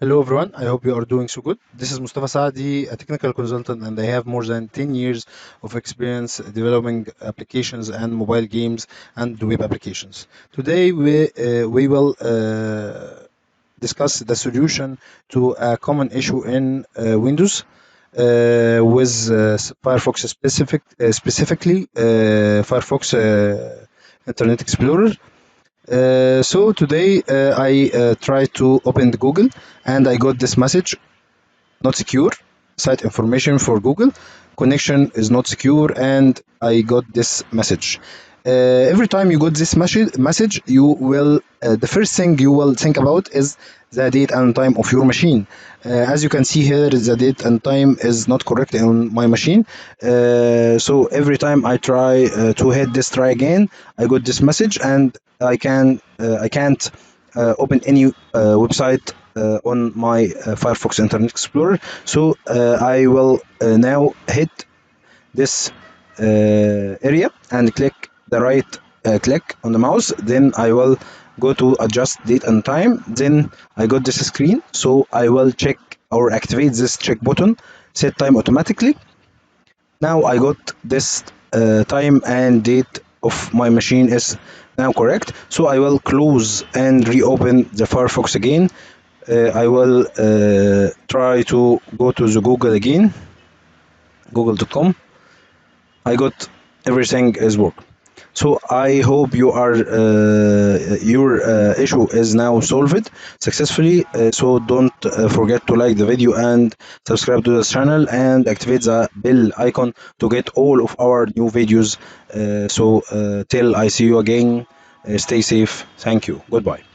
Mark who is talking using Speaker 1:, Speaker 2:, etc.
Speaker 1: Hello everyone, I hope you are doing so good. This is Mustafa Saadi, a technical consultant, and I have more than 10 years of experience developing applications and mobile games and web applications. Today we will discuss the solution to a common issue in Windows with Firefox specifically Firefox Internet Explorer. So today I tried to open the Google and I got this message: not secure, site information for Google, connection is not secure, and I got this message. Every time you got this message, you will the first thing you will think about is the date and time of your machine. As you can see here, the date and time is not correct on my machine. So every time I try to hit this try again, I got this message, and I can't open any website on my Firefox Internet Explorer. So I will now hit this area and click the right click on the mouse. Then I will go to adjust date and time. Then I got this screen. So I will check or activate this check button, set time automatically. Now I got this time and date of my machine is now correct. So I will close and reopen the Firefox again. I will try to go to the Google again, google.com. I got everything is work. So I hope your issue is now solved successfully. So don't forget to like the video and subscribe to the channel and activate the bell icon to get all of our new videos. Till I see you again, stay safe. Thank you. Goodbye.